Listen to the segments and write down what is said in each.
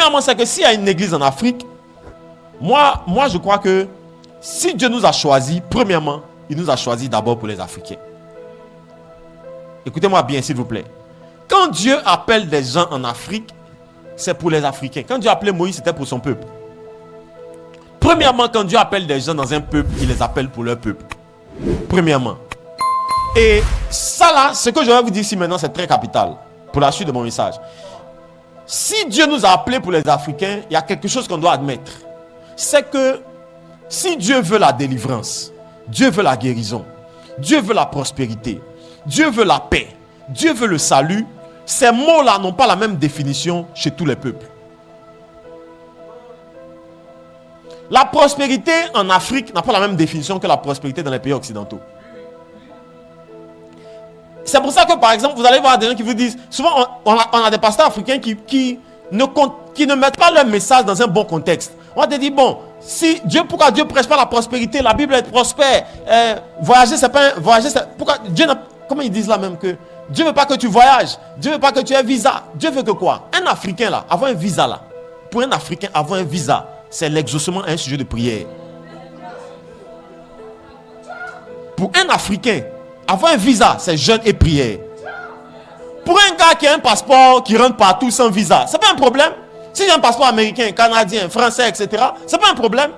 Premièrement, c'est que s'il y a une église en Afrique, moi je crois que si Dieu nous a choisis, premièrement, il nous a choisis d'abord pour les Africains. Écoutez-moi bien, s'il vous plaît. Quand Dieu appelle des gens en Afrique, c'est pour les Africains. Quand Dieu appelait Moïse, c'était pour son peuple. Premièrement, quand Dieu appelle des gens dans un peuple, il les appelle pour leur peuple. Premièrement. Et ça là, ce que je vais vous dire ici maintenant, c'est très capital pour la suite de mon message. Si Dieu nous a appelés pour les Africains, il y a quelque chose qu'on doit admettre. C'est que si Dieu veut la délivrance, Dieu veut la guérison, Dieu veut la prospérité, Dieu veut la paix, Dieu veut le salut, ces mots-là n'ont pas la même définition chez tous les peuples. La prospérité en Afrique n'a pas la même définition que la prospérité dans les pays occidentaux. C'est pour ça que, par exemple, vous allez voir des gens qui vous disent, souvent on a des pasteurs africains qui ne mettent pas leur message dans un bon contexte. On va te dire, bon, pourquoi Dieu ne prêche pas la prospérité? La Bible est prospère. Voyager, c'est pas voyager, pourquoi Dieu n'a, comment ils disent là même que Dieu ne veut pas que tu voyages, Dieu ne veut pas que tu aies un visa. Dieu veut que quoi? Un Africain là, avoir un visa là, pour un Africain, avoir un visa, c'est l'exaucement à un sujet de prière. Pour un Africain, avoir un visa, c'est jeûne et prière. Pour un gars qui a un passeport qui rentre partout sans visa, c'est pas un problème. Si j'ai un passeport américain, canadien, français, etc., c'est pas un problème.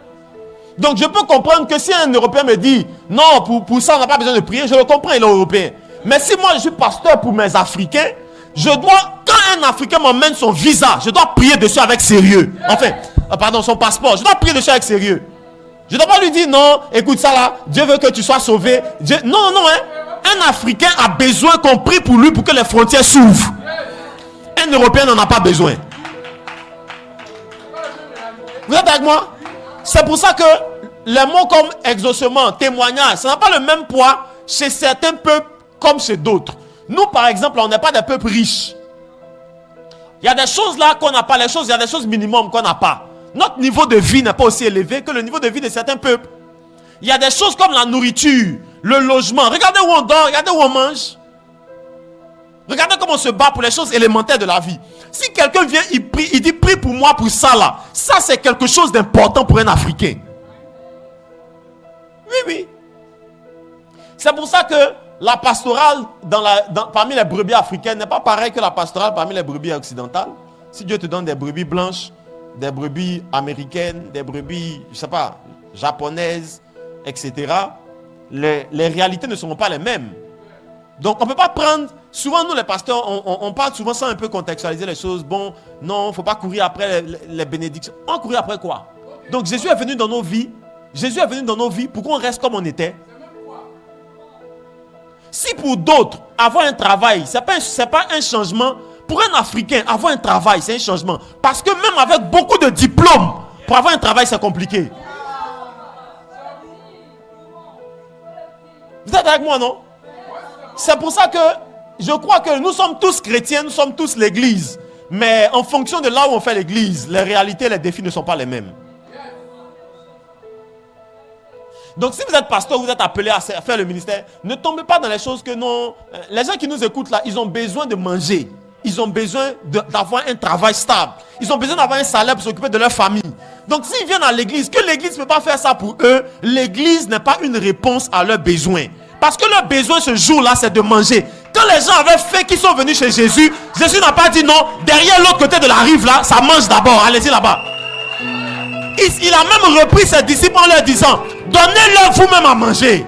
Donc je peux comprendre que si un Européen me dit non, pour ça on n'a pas besoin de prier, je le comprends, il est européen. Mais si moi je suis pasteur pour mes Africains, je dois, quand un Africain m'emmène son visa, je dois prier dessus avec sérieux. Enfin, pardon, son passeport, je dois prier dessus avec sérieux. Je ne dois pas lui dire non, écoute ça là, Dieu veut que tu sois sauvé. Non, un Africain a besoin qu'on prie pour lui pour que les frontières s'ouvrent. Un Européen n'en a pas besoin. Vous êtes avec moi? C'est pour ça que les mots comme exaucement, témoignage, ça n'a pas le même poids chez certains peuples comme chez d'autres. Nous, par exemple, on n'est pas des peuples riches. Il y a des choses là qu'on n'a pas, il y a des choses minimum qu'on n'a pas. Notre niveau de vie n'est pas aussi élevé que le niveau de vie de certains peuples. Il y a des choses comme la nourriture, le logement. Regardez où on dort, regardez où on mange. Regardez comment on se bat pour les choses élémentaires de la vie. Si quelqu'un vient, il dit prie pour moi pour ça là. Ça c'est quelque chose d'important pour un Africain. Oui. C'est pour ça que la pastorale parmi les brebis africaines n'est pas pareille que la pastorale parmi les brebis occidentales. Si Dieu te donne des brebis blanches, des brebis américaines, des brebis, je sais pas, japonaises, etc., les réalités ne seront pas les mêmes. Donc on ne peut pas prendre, souvent nous les pasteurs, on parle souvent sans un peu contextualiser les choses. Bon, non, il ne faut pas courir après les bénédictions. On va courir après quoi? Donc Jésus est venu dans nos vies. Jésus est venu dans nos vies pour qu'on reste comme on était. Si pour d'autres, avoir un travail, c'est pas un changement. Pour un Africain, avoir un travail, c'est un changement. Parce que même avec beaucoup de diplômes, pour avoir un travail, c'est compliqué. Vous êtes avec moi, non? C'est pour ça que je crois que nous sommes tous chrétiens, nous sommes tous l'église. Mais en fonction de là où on fait l'église, les réalités, les défis ne sont pas les mêmes. Donc si vous êtes pasteur, vous êtes appelé à faire le ministère, ne tombez pas dans les choses que non. Les gens qui nous écoutent là, ils ont besoin de manger. Ils ont besoin d'avoir un travail stable. Ils ont besoin d'avoir un salaire pour s'occuper de leur famille. Donc s'ils viennent à l'église, que l'église ne peut pas faire ça pour eux, l'église n'est pas une réponse à leurs besoins. Parce que leur besoin ce jour-là, c'est de manger. Quand les gens avaient fait qu'ils sont venus chez Jésus, Jésus n'a pas dit non, derrière l'autre côté de la rive là, ça mange d'abord, allez-y là-bas. Il a même repris ses disciples en leur disant, donnez-leur vous-même à manger.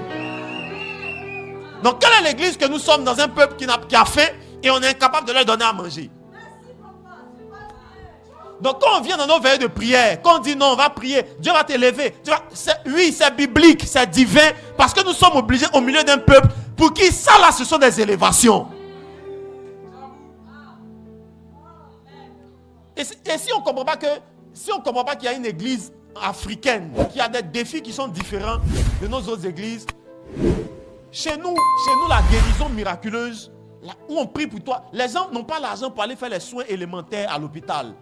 Donc quelle est l'église que nous sommes dans un peuple qui a faim et on est incapable de leur donner à manger? Donc quand on vient dans nos veillées de prière, quand on dit non, on va prier, Dieu va t'élever. Oui, c'est biblique, c'est divin, parce que nous sommes obligés au milieu d'un peuple pour qui ça là, ce sont des élévations. Et si on ne comprend pas qu'il y a une église africaine, qui a des défis qui sont différents de nos autres églises, chez nous la guérison miraculeuse, là où on prie pour toi, les gens n'ont pas l'argent pour aller faire les soins élémentaires à l'hôpital.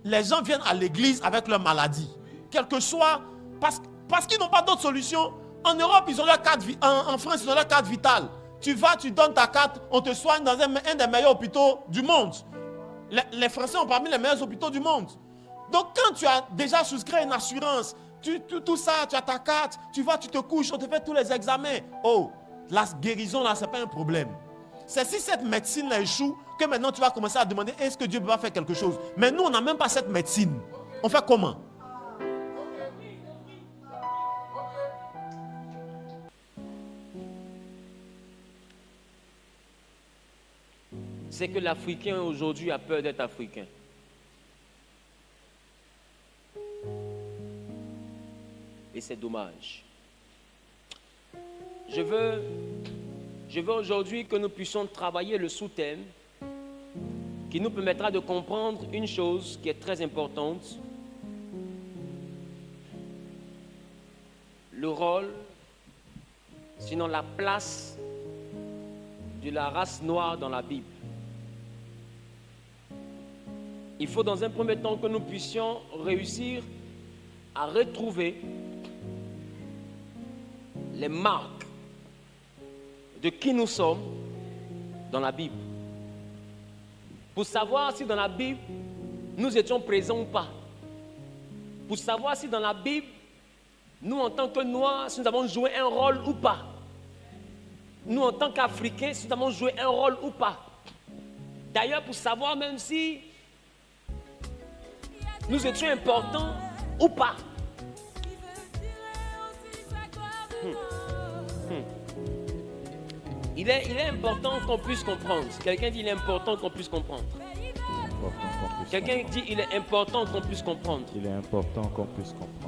Les gens viennent à l'église avec leur maladie. Quel que soit, parce qu'ils n'ont pas d'autre solution. En Europe, ils ont leur carte, en France, ils ont leur carte vitale. Tu vas, tu donnes ta carte, on te soigne dans un des meilleurs hôpitaux du monde. Les Français ont parmi les meilleurs hôpitaux du monde. Donc quand tu as déjà souscrit à une assurance, tout ça, tu as ta carte, tu vas, tu te couches, on te fait tous les examens. Oh, la guérison là, c'est pas un problème. C'est si cette médecine là échoue que maintenant tu vas commencer à demander est-ce que Dieu peut pas faire quelque chose. Mais nous, on n'a même pas cette médecine. On fait comment? C'est que l'Africain aujourd'hui a peur d'être Africain. Et c'est dommage. Je veux aujourd'hui que nous puissions travailler le sous-thème qui nous permettra de comprendre une chose qui est très importante. Le rôle, sinon la place de la race noire dans la Bible. Il faut dans un premier temps que nous puissions réussir à retrouver les marques de qui nous sommes dans la Bible. Pour savoir si dans la Bible, nous étions présents ou pas. Pour savoir si dans la Bible, nous en tant que Noirs, si nous avons joué un rôle ou pas. Nous en tant qu'Africains, si nous avons joué un rôle ou pas. D'ailleurs, pour savoir même si nous étions importants ou pas. Il est important qu'on puisse comprendre. Quelqu'un dit il est important qu'on puisse comprendre. Quelqu'un dit il est important qu'on puisse comprendre. Il est important qu'on puisse comprendre.